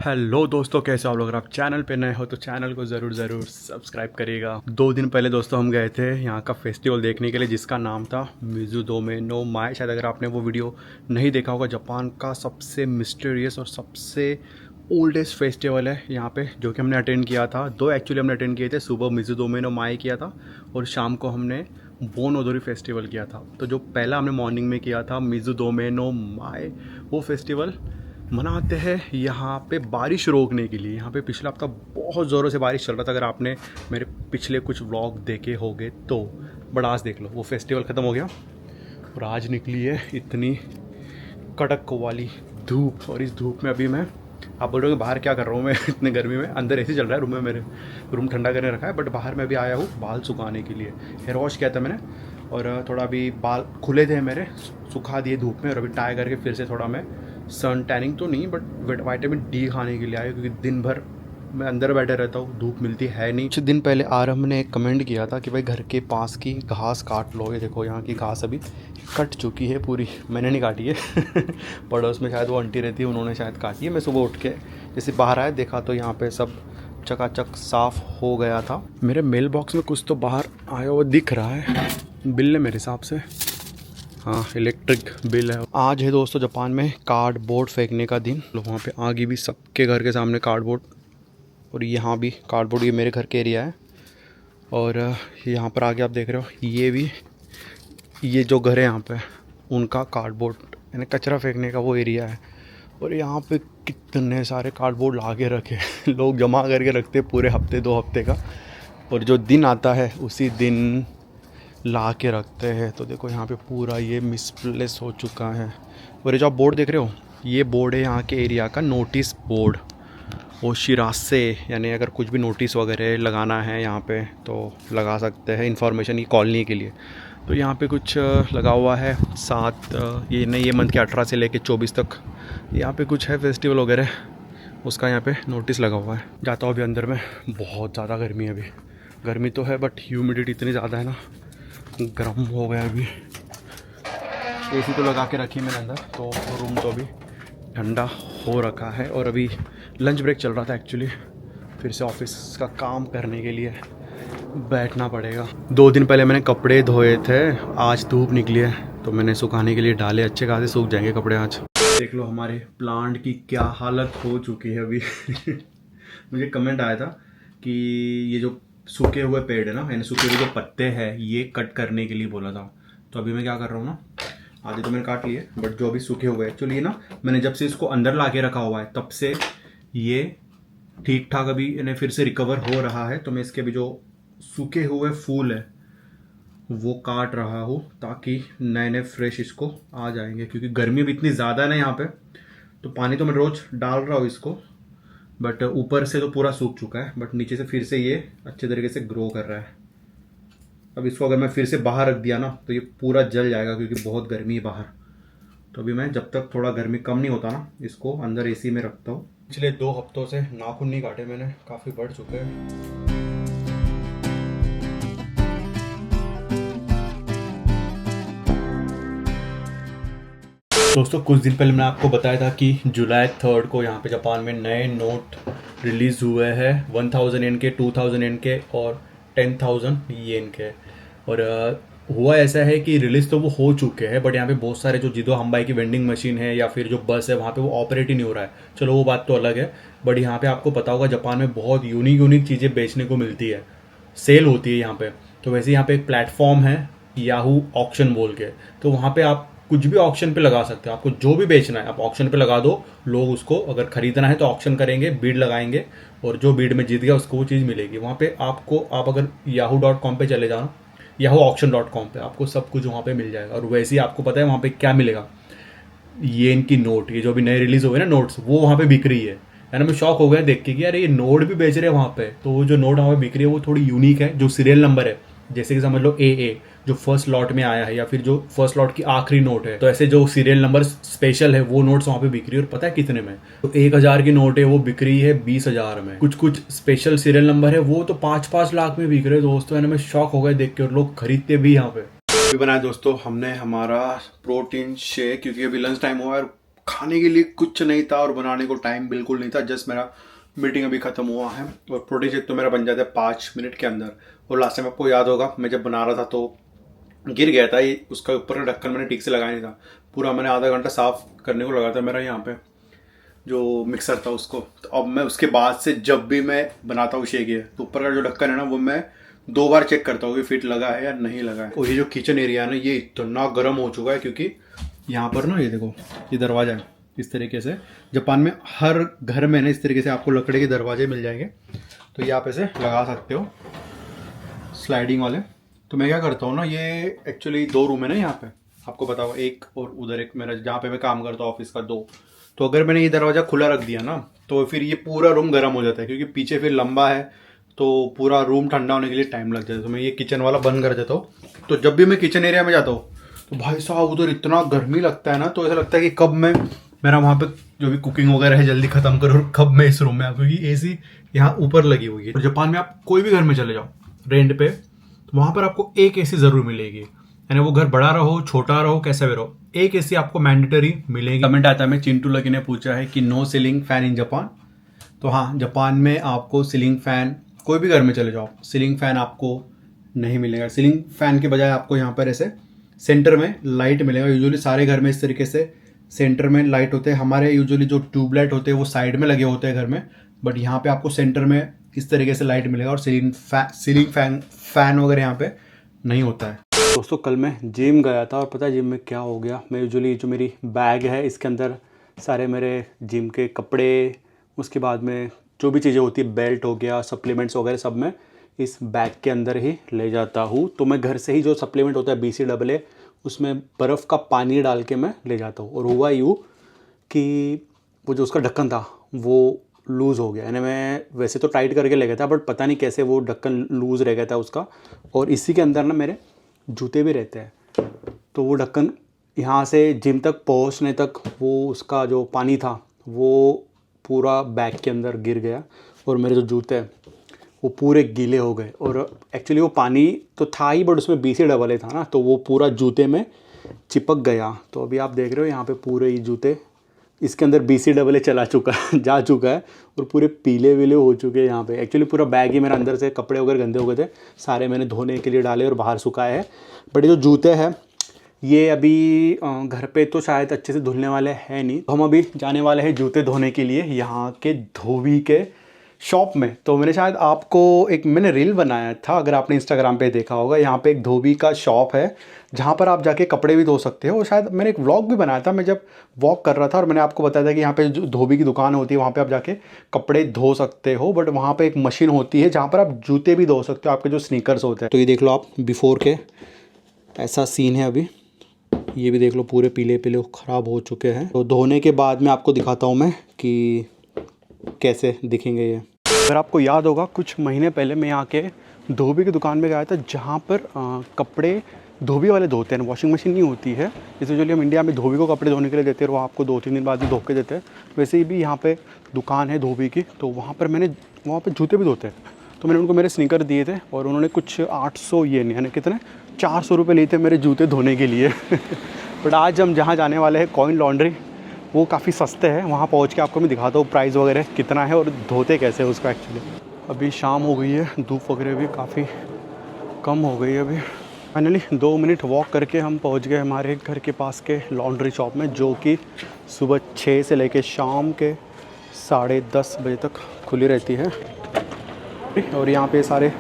Hello दोस्तों, कैसे हो आप लोग। अगर आप चैनल पे नए हो तो चैनल को ज़रूर सब्सक्राइब करिएगा। 2 दिन पहले दोस्तों हम गए थे यहाँ का फेस्टिवल देखने के लिए, जिसका नाम था मिज़ुदोमे नो माय। शायद अगर आपने वो वीडियो नहीं देखा होगा, जापान का सबसे मिस्टीरियस और सबसे ओल्डेस्ट फेस्टिवल है यहाँ पे, जो कि हमने अटेंड किया था। दो एक्चुअली हमने अटेंड किए थे, सुबह मिज़ुदोमे नो माय किया था और शाम को हमने बोन ओदोरी फेस्टिवल किया था। तो जो पहला हमने मॉर्निंग में किया था मिज़ुदोमे नो माय, वो फेस्टिवल मनाते हैं यहाँ पे बारिश रोकने के लिए। यहाँ पे पिछला हफ्ता बहुत ज़ोरों से बारिश चल रहा था, अगर आपने मेरे पिछले कुछ व्लॉग देखे होंगे तो। बट आज देख लो, वो फेस्टिवल ख़त्म हो गया और आज निकली है इतनी कड़क वाली धूप। और इस धूप में अभी मैं, आप बोल रहे हो कि बाहर क्या कर रहा हूँ मैं इतने गर्मी में। अंदर एसी चल रहा है रूम में, मेरे रूम ठंडा करने रखा है, बट बाहर मैं अभी आया हूँ बाल सुखाने के लिए। हेयर वॉश किया था मैंने और थोड़ा अभी बाल खुले थे मेरे, सुखा दिए धूप में। और अभी टाई करके फिर से थोड़ा मैं सन टैनिंग तो नहीं बट विटामिन डी खाने के लिए आया, क्योंकि दिन भर मैं अंदर बैठे रहता हूँ, धूप मिलती है नहीं। कुछ दिन पहले आरम ने एक कमेंट किया था कि भाई घर के पास की घास काट लो। ये देखो यहाँ की घास अभी कट चुकी है पूरी, मैंने नहीं काटी है पड़ोस में शायद वो आंटी रहती है, उन्होंने शायद काटी है। मैं सुबह उठ के जैसे बाहर आया देखा तो यहाँ पे सब चकाचक साफ हो गया था। मेरे मेल बॉक्स में कुछ तो बाहर आया हुआ दिख रहा है, बिल है मेरे हिसाब से, हाँ इलेक्ट्रिक बिल है। आज है दोस्तों जापान में कार्डबोर्ड फेंकने का दिन। वहाँ पे आगे भी सबके घर के सामने कार्डबोर्ड, और यहाँ भी कार्डबोर्ड। ये मेरे घर के एरिया है और यहाँ पर आगे आप देख रहे हो ये भी, ये जो घर है यहाँ पे उनका कार्डबोर्ड यानी कचरा फेंकने का वो एरिया है। और यहाँ पे कितने सारे कार्डबोर्ड ला के रखे लोग जमा करके रखते पूरे हफ्ते 2 हफ्ते का, और जो दिन आता है उसी दिन ला के रखते हैं। तो देखो यहाँ पे पूरा ये मिसप्लेस हो चुका है। और ये जो आप बोर्ड देख रहे हो, ये बोर्ड है यहाँ के एरिया का नोटिस बोर्ड। वो शिरासे यानी अगर कुछ भी नोटिस वगैरह लगाना है यहाँ पे तो लगा सकते हैं, इन्फॉर्मेशन की कॉलोनी के लिए। तो यहाँ पे कुछ लगा हुआ है 7 ये मंथ के 18 से लेके 24 तक यहाँ पे कुछ है फेस्टिवल वगैरह, उसका यहाँ पे नोटिस लगा हुआ है। जाता हूँ अभी अंदर में, बहुत ज़्यादा गर्मी है अभी। गर्मी तो है बट ह्यूमिडिटी इतनी ज़्यादा है ना, गर्म हो गया अभी। एसी तो लगा के रखी मैंने अंदर, तो रूम तो अभी ठंडा हो रखा है। और अभी लंच ब्रेक चल रहा था एक्चुअली, फिर से ऑफिस का काम करने के लिए बैठना पड़ेगा। 2 दिन पहले मैंने कपड़े धोए थे, आज धूप निकली है तो मैंने सुखाने के लिए डाले, अच्छे खासे सूख जाएंगे कपड़े आज। देख लो हमारे प्लांट की क्या हालत हो चुकी है अभी मुझे कमेंट आया था कि ये जो सूखे हुए पेड़ है ना, यानी सूखे हुए जो पत्ते हैं, ये कट करने के लिए बोला था। तो अभी मैं क्या कर रहा हूँ ना, आधे तो मैंने काट लिए बट जो अभी सूखे हुए एक्चुअली ना, मैंने जब से इसको अंदर ला के रखा हुआ है तब से ये ठीक ठाक अभी यानी फिर से रिकवर हो रहा है। तो मैं इसके अभी जो सूखे हुए फूल है वो काट रहा हूँ ताकि नए नए फ्रेश इसको आ जाएंगे, क्योंकि गर्मी भी इतनी ज़्यादा है ना यहाँ पे। तो पानी तो मैं रोज़ डाल रहा हूँ इसको, बट ऊपर से तो पूरा सूख चुका है, बट नीचे से फिर से ये अच्छे तरीके से ग्रो कर रहा है। अब इसको अगर मैं फिर से बाहर रख दिया ना तो ये पूरा जल जाएगा, क्योंकि बहुत गर्मी है बाहर। तो अभी मैं जब तक थोड़ा गर्मी कम नहीं होता ना, इसको अंदर एसी में रखता हूँ। पिछले 2 हफ्तों से नाखून नहीं काटे मैंने, काफ़ी बढ़ चुके हैं। दोस्तों कुछ दिन पहले मैंने आपको बताया था कि जुलाई 3 को यहाँ पे जापान में नए नोट रिलीज़ हुए हैं, 1000 येन के, 2000 येन के और 10,000 येन के। और हुआ ऐसा है कि रिलीज़ तो वो हो चुके हैं, बट यहाँ पे बहुत सारे जो जिदो हम्बाई की वेंडिंग मशीन है या फिर जो बस है वहाँ पे वो ऑपरेट ही नहीं हो रहा है। चलो वो बात तो अलग है, बट यहाँ पे आपको पता होगा जापान में बहुत यूनिक चीज़ें बेचने को मिलती है, सेल होती है यहाँ पे। तो वैसे यहाँ पे एक प्लेटफॉर्म है याहू ऑक्शन बोल के, तो वहाँ पे आप कुछ भी ऑक्शन पे लगा सकते हो। आपको जो भी बेचना है आप ऑक्शन पे लगा दो, लोग उसको अगर खरीदना है तो ऑक्शन करेंगे, बीड लगाएंगे और जो बीड में जीत गया उसको वो चीज़ मिलेगी। वहाँ पे आपको, आप अगर yahoo.com पे चले जाओ, yahooauction.com पे आपको सब कुछ वहाँ पे मिल जाएगा। और वैसे ही आपको पता है वहाँ पे क्या मिलेगा, ये इनकी नोट, ये जो अभी नए रिलीज हो गए ना नोट्स, वो वहाँ पे बिक रही है ना। मैं शॉक हो गया देख के कि यार ये नोट भी बेच रहे हैं वहाँ पे। तो वो जो नोट वहाँ पे बिक रही है वो थोड़ी यूनिक है, जो सीरियल नंबर है, जैसे कि समझ लो AA जो फर्स्ट लॉट में आया है, या फिर जो फर्स्ट लॉट की आखिरी नोट है, तो ऐसे जो सीरियल नंबर स्पेशल है वो नोट्स वहाँ पे बिक रही है। और पता है कितने में? तो 1000 की नोट है वो बिक रही है 20,000 में। कुछ स्पेशल सीरियल नंबर है वो तो 5-5 लाख में बिक रहे हैं दोस्तों। मैं शॉक हो गया देख के, और लोग खरीदते भी यहाँ पे। अभी बनाया दोस्तों हमने हमारा प्रोटीन शेक, क्योंकि अभी लंच टाइम हुआ है और खाने के लिए कुछ नहीं था और बनाने को टाइम बिल्कुल नहीं था। जस्ट मेरा मीटिंग अभी ख़त्म हुआ है और प्रोटीन शेक तो मेरा बन जाता है 5 मिनट के अंदर। और लास्ट टाइम आपको याद होगा मैं जब बना रहा था तो गिर गया था, ये उसका ऊपर का ढक्कन मैंने ठीक से लगाया नहीं था। पूरा मैंने आधा घंटा साफ़ करने को लगा था मेरा यहाँ पे जो मिक्सर था उसको। तो अब मैं उसके बाद से जब भी मैं बनाता हूँ शेक ये, तो ऊपर का जो ढक्कन है ना वो मैं 2 बार चेक करता हूँ कि फिट लगा है या नहीं लगा है। और ये जो किचन एरिया है ना ये इतना गर्म हो चुका है क्योंकि यहाँ पर ना ये देखो ये दरवाज़ा है इस तरीके से। जापान में हर घर में ना इस तरीके से आपको लकड़ी के दरवाजे मिल जाएंगे, तो ये आप ऐसे लगा सकते हो स्लाइडिंग वाले। तो मैं क्या करता हूँ ना, ये एक्चुअली 2 रूम है ना यहाँ पे, आपको बताओ, एक और उधर एक मेरा जहाँ पे मैं काम करता हूँ ऑफिस का 2। तो अगर मैंने ये दरवाज़ा खुला रख दिया ना तो फिर ये पूरा रूम गर्म हो जाता है क्योंकि पीछे फिर लंबा है तो पूरा रूम ठंडा होने के लिए टाइम लग जाता है। तो मैं ये किचन वाला बंद कर देता हूँ। तो जब भी मैं किचन एरिया में जाता हूँ तो भाई साहब उधर इतना गर्मी लगता है ना, तो ऐसा लगता है कि कब मैं मेरा वहाँ पे जो भी कुकिंग वगैरह है जल्दी खत्म करूँ और कब मैं इस रूम में आऊँ, क्योंकि एसी यहाँ ऊपर लगी हुई है। और जापान में आप कोई भी घर में चले जाओ रेंट पे तो वहाँ पर आपको एक एसी ज़रूर मिलेगी, यानी वो घर बड़ा रहो छोटा रहो कैसा भी रहो, एक एसी आपको मैंडेटरी मिलेगी। कमेंट आता है, मैं चिंटू लकी ने पूछा है कि no ceiling fan in Japan. तो हाँ, जापान में आपको सीलिंग फैन कोई भी घर में चले जाओ सीलिंग फैन आपको नहीं मिलेगा। सीलिंग फैन के बजाय आपको यहाँ पर ऐसे सेंटर में लाइट मिलेगा। यूजुअली सारे घर में इस तरीके से सेंटर में लाइट होते हैं। हमारे यूजुअली जो ट्यूबलाइट होते हैं वो साइड में लगे होते हैं घर में, बट यहाँ पे आपको सेंटर में इस तरीके से लाइट मिलेगा और सीलिंग फैन वगैरह यहाँ पे नहीं होता है। दोस्तों कल मैं जिम गया था और पता है जिम में क्या हो गया, मैं यूजुअली जो मेरी बैग है इसके अंदर सारे मेरे जिम के कपड़े, उसके बाद में जो भी चीज़ें होती है बेल्ट हो गया सप्लीमेंट्स वगैरह सब मैं इस बैग के अंदर ही ले जाता हूँ। तो मैं घर से ही जो सप्लीमेंट होता है BCAA उसमें बर्फ़ का पानी डाल के मैं ले जाता हूँ। और हुआ यूँ कि वो जो उसका ढक्कन था वो लूज़ हो गया, यानी मैं वैसे तो टाइट करके ले गया था बट पता नहीं कैसे वो ढक्कन लूज़ रह गया था उसका। और इसी के अंदर ना मेरे जूते भी रहते हैं, तो वो ढक्कन यहाँ से जिम तक पहुँचने तक वो उसका जो पानी था वो पूरा बैग के अंदर गिर गया और मेरे जो जूते हैं वो पूरे गीले हो गए। और एक्चुअली वो पानी तो था ही बट उसमें BCAA था ना, तो वो पूरा जूते में चिपक गया। तो अभी आप देख रहे हो यहाँ पे पूरे ये जूते इसके अंदर BCAA चला चुका है जा चुका है और पूरे पीले वीले हो चुके हैं यहाँ पे। एक्चुअली पूरा बैग ही मेरा अंदर से कपड़े वगैरह गंदे हो गए थे, सारे मैंने धोने के लिए डाले और बाहर सुखाए हैं। बट ये जो जूते हैं ये अभी घर पे तो शायद अच्छे से धुलने वाले हैं नहीं, तो हम अभी जाने वाले हैं जूते धोने के लिए यहाँ के धोबी के शॉप में। तो मैंने शायद आपको मैंने रील बनाया था, अगर आपने इंस्टाग्राम पे देखा होगा, यहाँ पे एक धोबी का शॉप है जहाँ पर आप जाके कपड़े भी धो सकते हो। और शायद मैंने एक व्लॉग भी बनाया था मैं जब वॉक कर रहा था और मैंने आपको बताया था कि यहाँ पे जो धोबी की दुकान होती है वहाँ पे आप जाके कपड़े धो सकते हो, बट वहाँ पे एक मशीन होती है जहाँ पर आप जूते भी धो सकते हो, आपके जो स्नीकर्स होते हैं। तो ये देख लो आप बिफोर के ऐसा सीन है अभी, ये भी देख लो पूरे पीले पीले ख़राब हो चुके हैं। तो धोने के बाद में आपको दिखाता हूँ मैं कि कैसे दिखेंगे ये। अगर आपको याद होगा कुछ महीने पहले मैं यहाँ के धोबी की दुकान में गया था जहाँ पर कपड़े धोबी वाले धोते हैं, वॉशिंग मशीन नहीं होती है। जैसे यूजुअली हम इंडिया में धोबी को कपड़े धोने के लिए देते हैं और वो आपको 2-3 दिन बाद भी धो के देते हैं, वैसे ही भी यहाँ पे दुकान है धोबी की। तो वहाँ पर जूते भी धोते हैं। तो मैंने उनको मेरे स्नीकर दिए थे और उन्होंने कुछ 800 येन यानी कितने 400 रुपये लिए थे मेरे जूते धोने के लिए बट आज हम जहाँ जाने वाले हैं कॉइन लॉन्ड्री, वो काफ़ी सस्ते हैं, वहाँ पहुँच के आपको मैं दिखाता हूँ प्राइस वगैरह कितना है और धोते कैसे है उसका। एक्चुअली अभी शाम हो गई है, धूप वगैरह भी काफ़ी कम हो गई है। अभी फाइनली 2 मिनट वॉक करके हम पहुँच गए हमारे घर के पास के लॉन्ड्री शॉप में, जो कि सुबह 6 से लेकर शाम के 10:30 बजे तक खुली रहती है। और यहाँ पे सारे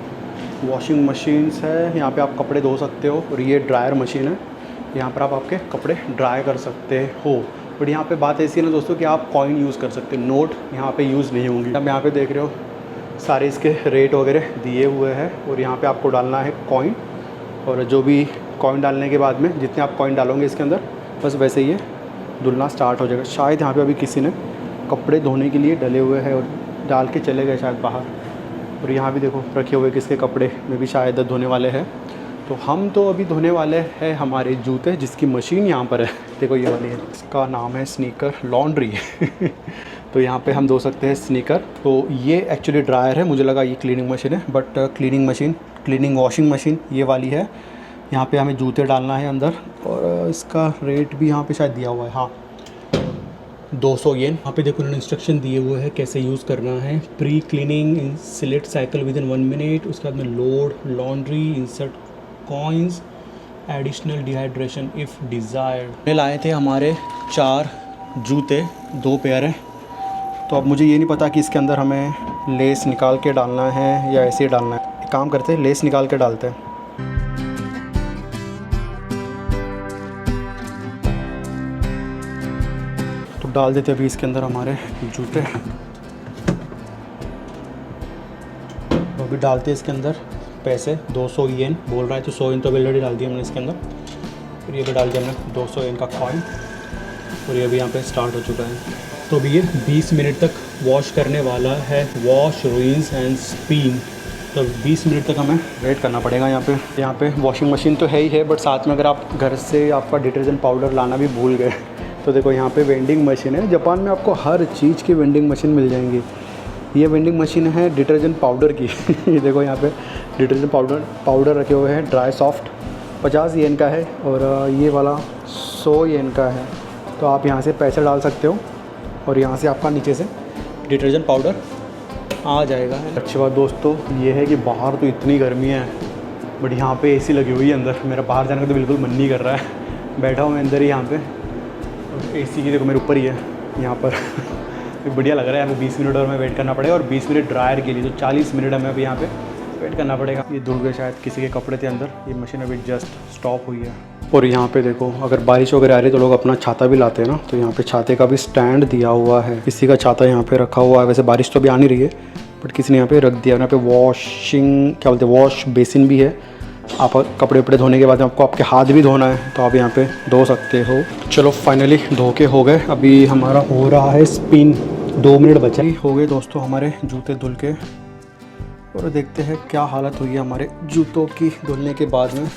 वॉशिंग मशीन्स है, यहाँ पे आप कपड़े धो सकते हो। और ये ड्रायर मशीन है, यहाँ पर आप आपके कपड़े ड्राई कर सकते हो। बट यहाँ पे बात ऐसी है ना दोस्तों कि आप कॉइन यूज़ कर सकते हो, नोट यहाँ पे यूज़ नहीं होंगी। अब यहाँ पे देख रहे हो सारे इसके रेट वगैरह दिए हुए हैं और यहाँ पे आपको डालना है कॉइन। और जो भी कॉइन डालने के बाद में जितने आप कॉइन डालोगे इसके अंदर बस वैसे ही ये धुलना स्टार्ट हो जाएगा। शायद यहाँ पे अभी किसी ने कपड़े धोने के लिए डले हुए हैं और डाल के चले गए शायद बाहर। और यहाँ भी देखो रखे हुए किसके कपड़े में भी शायद धोने वाले हैं। तो हम तो अभी धोने वाले हैं हमारे जूते, जिसकी मशीन यहाँ पर है, देखो ये वाली है, इसका नाम है स्नीकर लॉन्ड्री तो यहाँ पे हम धो सकते हैं स्नीकर। तो ये एक्चुअली ड्रायर है, मुझे लगा ये क्लीनिंग मशीन है, बट क्लीनिंग वॉशिंग मशीन ये वाली है। यहाँ पे हमें जूते डालना है अंदर और इसका रेट भी यहाँ पे शायद दिया हुआ है। हाँ 200 येन। यहाँ पे देखो उन्होंने इंस्ट्रक्शन दिए हुए हैं कैसे यूज़ करना है। Pre cleaning, select cycle with in 1 minute, उसके बाद में load, laundry, insert coins, additional dehydration if desired. लाए थे हमारे 4 जूते, 2 पेयर हैं। तो अब मुझे ये नहीं पता कि इसके अंदर हमें लेस निकाल के डालना है या ऐसे ही डालना है। एक काम करते हैं, लेस निकाल के डालते हैं। तो डाल देते अभी इसके अंदर हमारे जूते। तो अभी डालते हैं इसके अंदर पैसे 200 येन बोल रहा है, तो 100 येन तो ऑलरेडी डाल दिया हमने इसके अंदर। फिर ये भी डाल दिया हमने 200 येन का कॉइन, और ये भी यहाँ पे स्टार्ट हो चुका है। तो अभी ये 20 मिनट तक वॉश करने वाला है। Wash, rinse and spin. तो 20 मिनट तक हमें वेट करना पड़ेगा। यहाँ पे वॉशिंग मशीन तो है ही है, बट साथ में अगर आप घर से आपका डिटर्जेंट पाउडर लाना भी भूल गए तो देखो यहाँ पे वेंडिंग मशीन है। जापान में आपको हर चीज़ की वेंडिंग मशीन मिल जाएंगी। ये वेंडिंग मशीन है डिटर्जेंट पाउडर की। ये देखो यहाँ पे डिटर्जेंट पाउडर रखे हुए हैं। ड्राई सॉफ्ट 50 येन का है, और ये वाला 100 येन का है। तो आप यहाँ से पैसे डाल सकते हो, और यहाँ से आपका नीचे से डिटर्जेंट पाउडर आ जाएगा। अच्छी बात दोस्तों ये है कि बाहर तो इतनी गर्मी है, बट यहाँ पे एसी लगी हुई है अंदर। मेरा बाहर जाने का तो बिल्कुल मन नहीं कर रहा है। बैठा हूँ मैं अंदर ही यहाँ पे, और एसी की देखो मेरे ऊपर ही है यहाँ पर। बढ़िया लग रहा है। हमें 20 मिनट और हमें वेट करना पड़ेगा, और 20 मिनट ड्रायर के लिए, तो 40 मिनट हमें अभी यहाँ पे वेट करना पड़ेगा। ये धुल गए शायद, किसी के कपड़े थे अंदर। ये मशीन अभी जस्ट स्टॉप हुई है। और यहाँ पे देखो अगर बारिश वगैरह आ रही है तो लोग अपना छाता भी लाते हैं ना, तो यहाँ पे छाते का भी स्टैंड दिया हुआ है। किसी का छाता यहाँ पे रखा हुआ है। वैसे बारिश तो अभी आ नहीं रही है, बट किसी ने यहाँ पे रख दिया। यहाँ पे वॉशिंग क्या बोलते हैं, वॉश बेसिन भी है। आप कपड़े वपड़े धोने के बाद आपको आपके हाथ भी धोना है, तो आप यहाँ पे धो सकते हो। चलो फाइनली धो के हो गए। अभी हमारा हो रहा है स्पिन। 2 मिनट बचा ही हो गए दोस्तों हमारे जूते धुल के, और देखते हैं क्या हालत हुई है हमारे जूतों की धुलने के बाद में।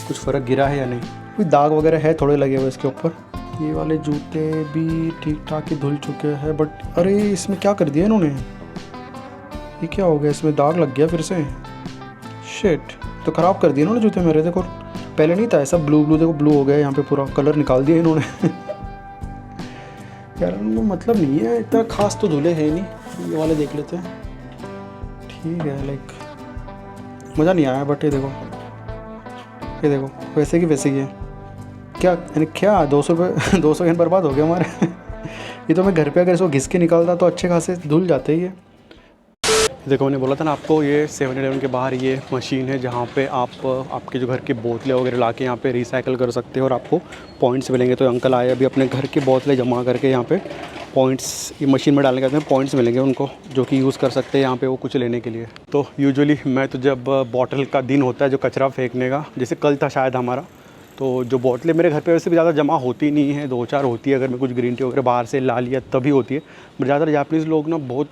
कुछ फ़र्क गिरा है या नहीं। कोई दाग वगैरह है थोड़े लगे हुए इसके ऊपर। ये वाले जूते भी ठीक ठाक ही धुल चुके हैं, बट अरे इसमें क्या कर दिया इन्होंने। ये क्या हो गया, इसमें दाग लग गया फिर से। शिट, तो ख़राब कर दिए इन्होंने जूते मेरे। देखो पहले नहीं था ऐसा, ब्लू देखो ब्लू हो गया यहाँ पे, पूरा कलर निकाल दिया इन्होंने। यार उनको मतलब नहीं है, इतना खास तो धुले है नहीं। ये वाले देख लेते हैं, ठीक है। लाइक मज़ा नहीं आया, बट ये देखो वैसे की वैसे ही है। क्या यानी क्या 200 येन बर्बाद हो गया हमारे। ये तो मैं घर पे अगर इसको घिस के निकालता तो अच्छे खासे धुल जाते ही है। देखो मैंने बोला था ना आपको, ये 7-Eleven के बाहर ये मशीन है जहाँ पे आप आपके जो घर की बोतलें वगैरह ला के यहाँ पे रिसाइकल कर सकते हो, और आपको पॉइंट्स मिलेंगे। तो अंकल आए अभी अपने घर की बोतलें जमा करके यहाँ पे पॉइंट्स ये मशीन में डालने के बाद पॉइंट्स मिलेंगे उनको, जो कि यूज़ कर सकते हैं यहाँ पे वो कुछ लेने के लिए। तो यूजुअली मैं तो जब बॉटल का दिन होता है जो कचरा फेंकने का, जैसे कल था शायद हमारा, तो जो बोतलें मेरे घर पे वैसे भी ज़्यादा जमा होती नहीं है, 2-4 होती है। अगर मैं कुछ ग्रीन टी वगैरह बाहर से ला लिया तभी होती है। बट ज़्यादातर जापानीज़ लोग ना बहुत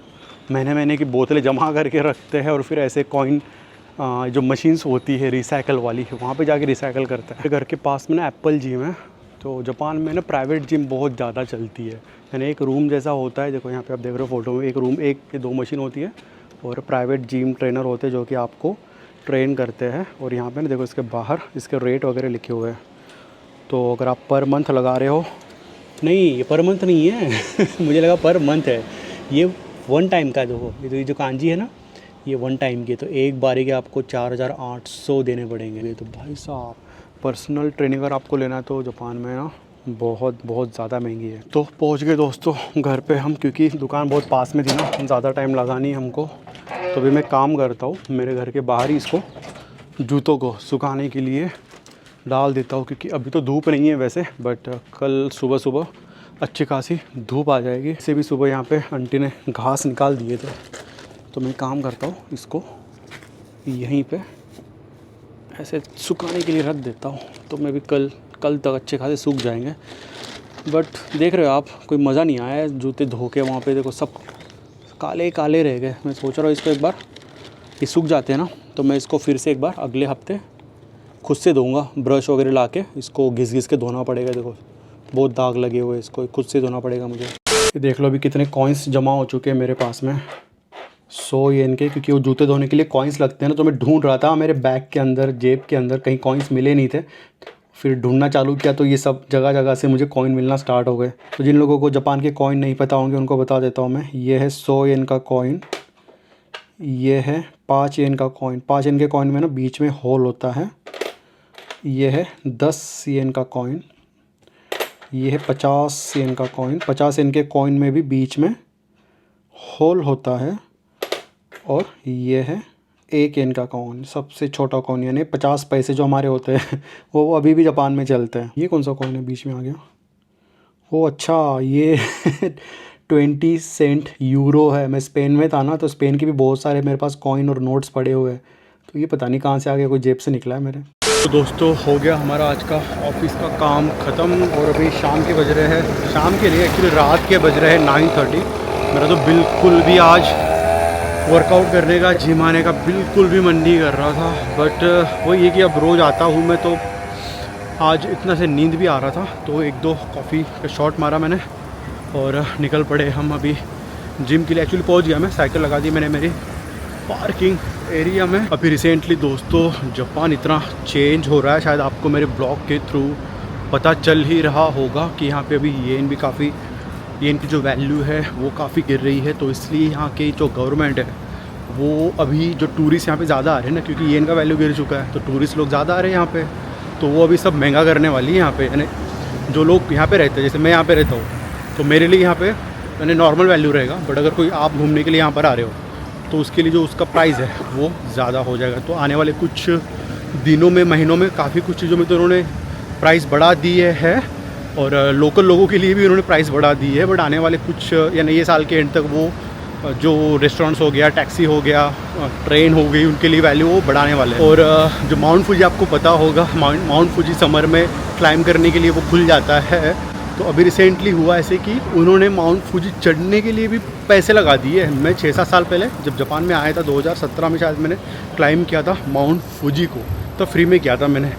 महीने की बोतलें जमा करके रखते हैं, और फिर ऐसे कॉइन जो मशीन्स होती है रिसाइकल वाली, वहाँ पे जाके रिसाइकल करते हैं। घर के पास में ना एप्पल जिम है। तो जापान में ना प्राइवेट जिम बहुत ज़्यादा चलती है। यानी एक रूम जैसा होता है, देखो यहाँ पे आप देख रहे हो फोटो में, एक रूम 1 या 2 मशीन होती है, और प्राइवेट जिम ट्रेनर होते हैं जो कि आपको ट्रेन करते हैं। और यहाँ पे ना देखो इसके बाहर इसके रेट वगैरह लिखे हुए हैं। तो अगर आप पर मंथ लगा रहे हो, नहीं ये पर मंथ नहीं है। मुझे लगा पर मंथ है। ये 1 टाइम का देखो, ये जो कांजी है ना, ये 1 टाइम की, तो एक बारी के आपको 4800 देने पड़ेंगे। तो भाई साहब पर्सनल ट्रेनिंग अगर आपको लेना है तो जापान में ना बहुत ज़्यादा महंगी है। तो पहुंच गए दोस्तों घर पे हम, क्योंकि दुकान बहुत पास में थी ना, ज़्यादा टाइम लगा नहीं हमको। तो अभी मैं काम करता हूँ मेरे घर के बाहर ही, इसको जूतों को सुखाने के लिए डाल देता हूँ, क्योंकि अभी तो धूप नहीं है वैसे, बट कल सुबह अच्छी खासी धूप आ जाएगी। इसे भी सुबह यहाँ पे आंटी ने घास निकाल दिए थे, तो मैं काम करता हूँ इसको यहीं पे ऐसे सुखाने के लिए रख देता हूँ। तो मैं भी कल तक अच्छे खासे सूख जाएंगे। बट देख रहे हो आप, कोई मज़ा नहीं आया जूते धो के। वहाँ पे देखो सब काले काले रह गए। मैं सोच रहा हूँ इसको एक बार ये सूख जाते हैं ना, तो मैं इसको फिर से एक बार अगले हफ्ते खुद से धोऊँगा। ब्रश वगैरह ला के इसको घिस के धोना पड़ेगा। देखो बहुत दाग लगे हुए, इसको खुद से धोना पड़ेगा मुझे। ये देख लो अभी कितने कॉइन्स जमा हो चुके हैं मेरे पास में, 100 येन के, क्योंकि वो जूते धोने के लिए कॉइन्स लगते हैं ना। तो मैं ढूंढ रहा था मेरे बैग के अंदर, जेब के अंदर, कहीं कॉइन्स मिले नहीं थे। फिर ढूंढना चालू किया तो ये सब जगह जगह से मुझे कॉइन मिलना स्टार्ट हो गए। तो जिन लोगों को जापान के कॉइन नहीं पता होंगे उनको बता देता हूँ मैं। ये है 100 येन का कॉइन, ये है 5 येन का कॉइन। 5 येन के कॉइन में ना बीच में होल होता है। ये है 10 येन का कॉइन, ये है 50 येन का कॉइन। 50 येन के कॉइन में भी बीच में होल होता है। और ये है 1 येन का कॉइन, सबसे छोटा कॉइन, यानी 50 पैसे जो हमारे होते हैं वो अभी भी जापान में चलते हैं। ये कौन सा कॉइन है बीच में आ गया? ओ अच्छा, ये 20 सेंट यूरो है। मैं स्पेन में था ना, तो स्पेन के भी बहुत सारे मेरे पास कॉइन और नोट्स पड़े हुए हैं। तो ये पता नहीं कहाँ से आ गया, कोई जेब से निकला है मेरे। तो दोस्तों हो गया हमारा आज का ऑफिस का काम ख़त्म और अभी शाम के बज रहे हैं, शाम के लिए एक्चुअली रात के बज रहे हैं 9:30। मेरा तो बिल्कुल भी आज वर्कआउट करने का, जिम आने का बिल्कुल भी मन नहीं कर रहा था। बट वो ये कि अब रोज़ आता हूँ मैं, तो आज इतना से नींद भी आ रहा था, तो 1-2 कॉफ़ी का शॉट मारा मैंने और निकल पड़े हम अभी जिम के लिए। एक्चुअली पहुँच गया मैं, साइकिल लगा दी मैंने मेरी पार्किंग एरिया में। अभी रिसेंटली दोस्तों जापान इतना चेंज हो रहा है, शायद आपको मेरे ब्लॉग के थ्रू पता चल ही रहा होगा कि यहाँ पे अभी येन भी काफ़ी, येन की जो वैल्यू है वो काफ़ी गिर रही है। तो इसलिए यहाँ की जो गवर्नमेंट है वो अभी जो टूरिस्ट यहाँ पे ज़्यादा आ रहे हैं ना, क्योंकि येन का वैल्यू गिर चुका है, तो टूरिस्ट लोग ज़्यादा आ रहे हैं यहाँ पे, तो वो अभी सब महंगा करने वाली है यहाँ पे। यानी जो लोग यहाँ पे रहते हैं, जैसे मैं यहाँ पे रहता हूँ, तो मेरे लिए यहाँ पे यानी नॉर्मल वैल्यू रहेगा। बट अगर कोई आप घूमने के लिए यहाँ पर आ रहे हो तो उसके लिए जो उसका प्राइस है वो ज़्यादा हो जाएगा। तो आने वाले कुछ दिनों में, महीनों में काफ़ी कुछ चीज़ों में तो उन्होंने प्राइस बढ़ा दी है और लोकल लोगों के लिए भी उन्होंने प्राइस बढ़ा दी है। बट आने वाले कुछ यानी ये साल के एंड तक वो जो रेस्टोरेंट्स हो गया, टैक्सी हो गया, ट्रेन हो गई, उनके लिए वैल्यू वो बढ़ाने वाले हैं। और जो माउंट फूजी आपको पता होगा, माउंट फूजी समर में क्लाइम करने के लिए वो खुल जाता है। तो अभी रिसेंटली हुआ ऐसे कि उन्होंने माउंट फूजी चढ़ने के लिए भी पैसे लगा दिए। मैं 6-7 साल पहले जब जापान में आया था, 2017 में शायद, मैंने क्लाइम किया था माउंट फूजी को, तो फ्री में किया था मैंने।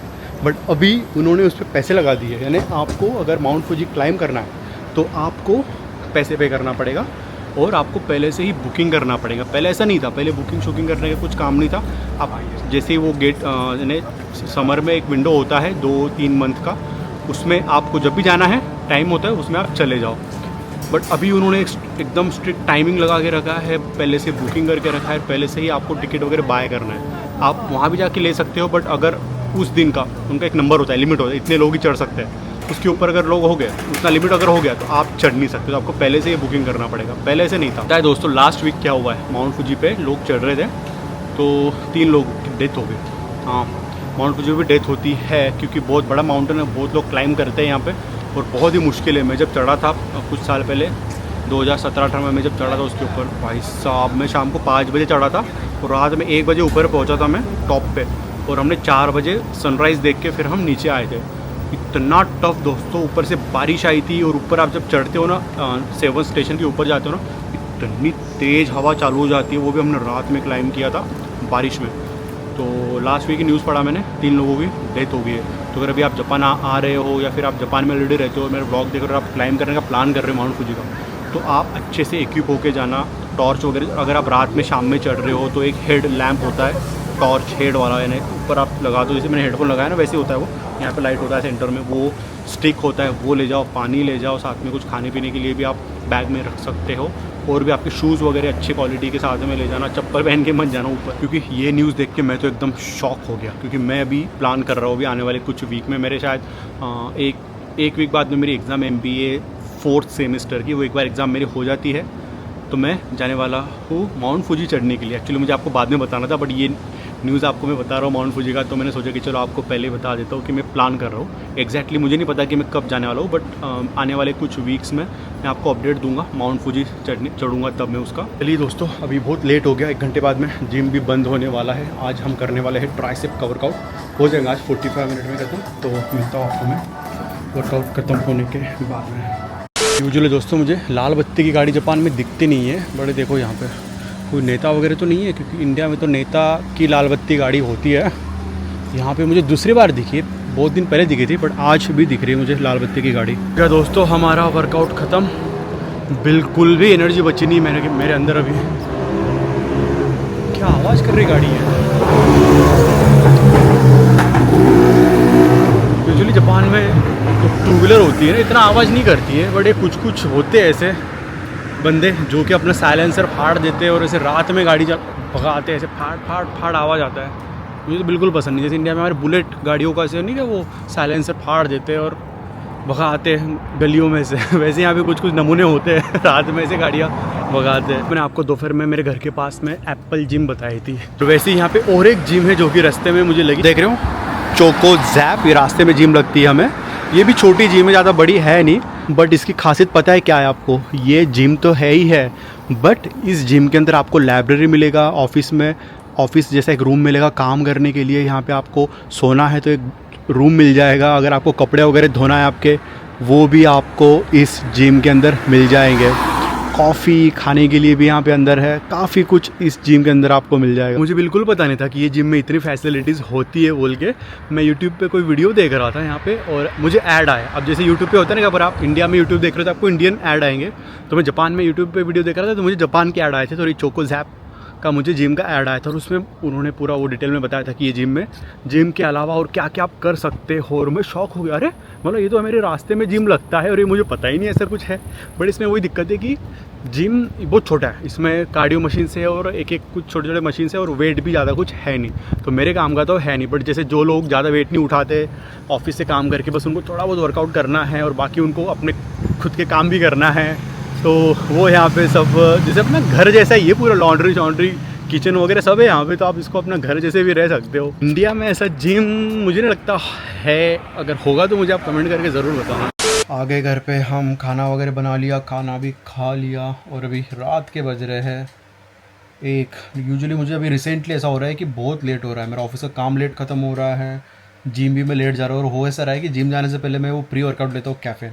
बट अभी उन्होंने उस पर पैसे लगा दिए, यानी आपको अगर माउंट फूजी क्लाइम करना है तो आपको पैसे पे करना पड़ेगा और आपको पहले से ही बुकिंग करना पड़ेगा। पहले ऐसा नहीं था, पहले बुकिंग शुकिंग करने का कुछ काम नहीं था। आप जैसे ही वो गेट यानी समर में एक विंडो होता है 2-3 मंथ का, उसमें आपको जब भी जाना है, टाइम होता है, उसमें आप चले जाओ। बट अभी उन्होंने एकदम स्ट्रिक्ट टाइमिंग लगा के रखा है, पहले से बुकिंग करके रखा है, पहले से ही आपको टिकट वगैरह बाय करना है। आप वहाँ भी जाके ले सकते हो, बट अगर उस दिन का उनका एक नंबर होता है, लिमिट होता है, इतने लोग ही चढ़ सकते हैं, उसके ऊपर अगर लोग हो गए, उतना लिमिट अगर हो गया तो आप चढ़ नहीं सकते। तो आपको पहले से ही बुकिंग करना पड़ेगा, पहले से नहीं था। चाहे दोस्तों लास्ट वीक क्या हुआ है, माउंट फूजी पे लोग चढ़ रहे थे तो 3 लोग की डेथ हो गई। हाँ, माउंट फूजी पे डेथ होती है क्योंकि बहुत बड़ा माउंटेन है, बहुत लोग क्लाइम करते हैं यहाँ पे और बहुत ही मुश्किल है। मैं जब चढ़ा था कुछ साल पहले 2017-18 में जब चढ़ा था उसके ऊपर, भाई साहब मैं शाम को 5 बजे चढ़ा था और रात में 1 बजे ऊपर पहुँचा था मैं टॉप पे, और हमने 4 बजे सनराइज़ देख के फिर हम नीचे आए थे। इतना टफ दोस्तों, ऊपर से बारिश आई थी और ऊपर आप जब चढ़ते हो ना 7 स्टेशन के ऊपर जाते हो ना, इतनी तेज़ हवा चालू हो जाती है। वो भी हमने रात में क्लाइम किया था बारिश में। तो लास्ट वीक की न्यूज़ पढ़ा मैंने, 3 लोगों की डेथ हो गई है। तो अगर अभी आप जापान आ रहे हो या फिर आप जापान में ऑलरेडी रहते हो, मेरे ब्लॉग देख रहे हो, आप क्लाइम करने का प्लान कर रहे हो माउंट फूजी का, तो आप अच्छे से इक्विप होके जाना, टॉर्च वगैरह। अगर आप रात में शाम में चढ़ रहे हो तो एक हेड लैम्प होता है, टॉर्च हेड वाला, यानी ऊपर आप लगा दो, जैसे मैंने हेडफोन लगाया ना वैसे होता है वो, यहाँ पे लाइट होता है सेंटर में, वो स्टिक होता है, वो ले जाओ। पानी ले जाओ, साथ में कुछ खाने पीने के लिए भी आप बैग में रख सकते हो। और भी आपके शूज़ वगैरह अच्छी क्वालिटी के साथ में ले जाना, चप्पल पहन के मत जाना ऊपर। क्योंकि ये न्यूज़ देख के मैं तो एकदम शॉक हो गया, क्योंकि मैं अभी प्लान कर रहा हूँ अभी आने वाले कुछ वीक में, मेरे शायद एक वीक बाद में मेरी एग्ज़ाम MBA 4th सेमेस्टर की, वो एक बार एग्ज़ाम मेरी हो जाती है तो मैं जाने वाला हूँ माउंट फूजी चढ़ने के लिए। एक्चुअली मुझे आपको बाद में बताना था, बट ये न्यूज़ आपको मैं बता रहा हूँ माउंट फूजी का, तो मैंने सोचा कि चलो आपको पहले बता देता हूँ कि मैं प्लान कर रहा हूँ। एग्जैक्टली मुझे नहीं पता कि मैं कब जाने वाला हूँ, बट आने वाले कुछ वीक्स में मैं आपको अपडेट दूंगा। माउंट फूजी चढ़ूँगा तब मैं उसका। चलिए दोस्तों, अभी बहुत लेट हो गया, 1 घंटे बाद में जिम भी बंद होने वाला है। आज हम करने वाले हैं ट्राइसेप का वर्कआउट, हो जाएगा आज 45 मिनट में खत्म। तो मिलता हूँ आपको मैं वर्कआउट ख़त्म होने के बाद में। यूजुअली दोस्तों मुझे लाल बत्ती की गाड़ी जापान में दिखती नहीं है, बड़े देखो यहाँ पे कोई नेता वगैरह तो नहीं है, क्योंकि इंडिया में तो नेता की लाल बत्ती गाड़ी होती है। यहाँ पे मुझे दूसरी बार दिखी है, बहुत दिन पहले दिखी थी, बट आज भी दिख रही है मुझे लाल बत्ती की गाड़ी। क्या दोस्तों, हमारा वर्कआउट ख़त्म, बिल्कुल भी एनर्जी बची नहीं मेरे अंदर। अभी क्या आवाज़ कर रही गाड़ी है, एक्चुअली जापान में जो टू व्हीलर होती है ना इतना आवाज़ नहीं करती है, बट ये कुछ कुछ होते हैं ऐसे बंदे जो कि अपना साइलेंसर फाड़ देते हैं और ऐसे रात में गाड़ी भगाते हैं, ऐसे फाड़ फाड़ फाड़ आवाज़ आता है। मुझे तो बिल्कुल पसंद नहीं। जैसे इंडिया में हमारे बुलेट गाड़ियों का ऐसे नहीं कि वो साइलेंसर फाड़ देते हैं और भगाते हैं गलियों में से, वैसे यहाँ पे कुछ कुछ नमूने होते हैं रात में ऐसे गाड़ियाँ भगाते हैं। मैंने आपको दोपहर में मेरे घर के पास में एप्पल जिम बताई थी, तो वैसे ही यहाँ पे और एक जिम है जो कि रास्ते में मुझे लगी। देख रहे हो चोको जैप, ये रास्ते में जिम लगती है हमें। ये भी छोटी जिम है, ज़्यादा बड़ी है नहीं, बट इसकी खासियत पता है क्या है आपको? ये जिम तो है ही है, बट इस जिम के अंदर आपको लाइब्रेरी मिलेगा, ऑफिस जैसा एक रूम मिलेगा काम करने के लिए। यहाँ पे आपको सोना है तो एक रूम मिल जाएगा, अगर आपको कपड़े वगैरह धोना है आपके, वो भी आपको इस जिम के अंदर मिल जाएंगे। कॉफ़ी खाने के लिए भी यहाँ पे अंदर है, काफ़ी कुछ इस जिम के अंदर आपको मिल जाएगा। मुझे बिल्कुल पता नहीं था कि ये जिम में इतनी फैसिलिटीज़ होती है बोल के। मैं यूट्यूब पे कोई वीडियो देख रहा था यहाँ पे और मुझे ऐड आया। अब जैसे यूट्यूब पे होता है ना, अगर आप इंडिया में यूट्यूब देख रहे हो तो आपको इंडियन ऐड आएंगे, तो मैं जापान में यूट्यूब पर वीडियो देख रहा था तो मुझे जापान के ऐड आए थे। तो ये चोको जैप का मुझे जिम का ऐड आया था और उसमें उन्होंने पूरा वो डिटेल में बताया था कि ये जिम के अलावा और क्या क्या आप कर सकते हो। और मैं शौक हो गया, अरे मतलब ये तो मेरे रास्ते में जिम लगता है और ये मुझे पता ही नहीं ऐसा कुछ है। बट इसमें वही दिक्कत है कि जिम बहुत छोटा है, इसमें कार्डियो मशीन से और एक कुछ छोटे छोटे मशीन से और वेट भी ज़्यादा कुछ है नहीं, तो मेरे काम का तो है नहीं। बट जैसे जो लोग ज़्यादा वेट नहीं उठाते, ऑफिस से काम करके बस उनको थोड़ा बहुत वर्कआउट करना है और बाकी उनको अपने खुद के काम भी करना है, तो वो यहाँ पे सब जैसे अपना घर जैसा ही है, पूरा लॉन्ड्री किचन वगैरह सब है यहाँ पे, तो आप इसको अपना घर जैसे भी रह सकते हो। इंडिया में ऐसा जिम मुझे नहीं लगता है, अगर होगा तो मुझे आप कमेंट करके ज़रूर बताना। आ गए घर पे, हम खाना वगैरह बना लिया, खाना भी खा लिया और अभी रात के बज रहे हैं 1। यूजुअली मुझे अभी रिसेंटली ऐसा हो रहा है कि बहुत लेट हो रहा है, मेरा ऑफिस का काम लेट ख़त्म हो रहा है, जिम भी मैं लेट जा रहा हूँ। और हो ऐसा रहा है कि जिम जाने से पहले मैं वो प्री वर्कआउट लेता हूँ कैफ़ीन,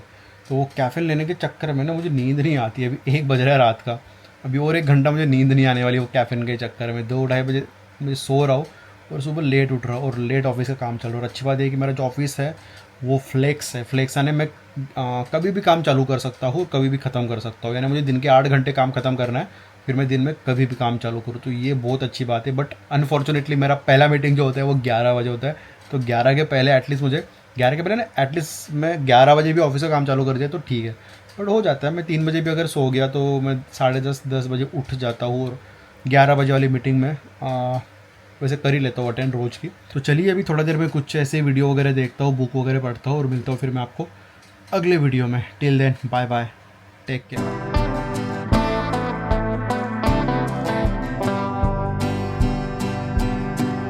तो वो कैफ़ीन लेने के चक्कर में ना मुझे नींद नहीं आती है। अभी 1 बज रहा है रात का, अभी और 1 घंटा मुझे नींद नहीं आने वाली वो कैफ़ीन के चक्कर में। 2-2:30 बजे मुझे सो रहा हूँ और सुबह लेट उठ रहा हूँ और लेट ऑफिस का काम चल रहा है। और अच्छी बात है कि मेरा जो ऑफिस है वो फ्लेक्स है, फ्लेक्स यानी मैं कभी भी काम चालू कर सकता हूँ, कभी भी ख़त्म कर सकता हूँ। यानी मुझे दिन के 8 घंटे काम ख़त्म करना है, फिर मैं दिन में कभी भी काम चालू करूँ, तो ये बहुत अच्छी बात है। बट अनफॉर्चुनेटली मेरा पहला मीटिंग जो होता है वो 11 बजे होता है, तो 11 के पहले एटलीस्ट मुझे 11 के पहले ना एटलीस्ट मैं 11 बजे भी ऑफिस का काम चालू कर दिया तो ठीक है। बट हो जाता है, मैं 3 बजे भी अगर सो गया तो मैं 10:30-10 बजे उठ जाता हूँ और 11 बजे वाली मीटिंग में वैसे कर ही लेता हूँ अटेंड रोज़ की। तो चलिए अभी थोड़ा देर में कुछ ऐसे वीडियो वगैरह देखता हूँ, बुक वगैरह पढ़ता हूँ और मिलता हूँ फिर मैं आपको अगले वीडियो में। Till then bye bye, take care.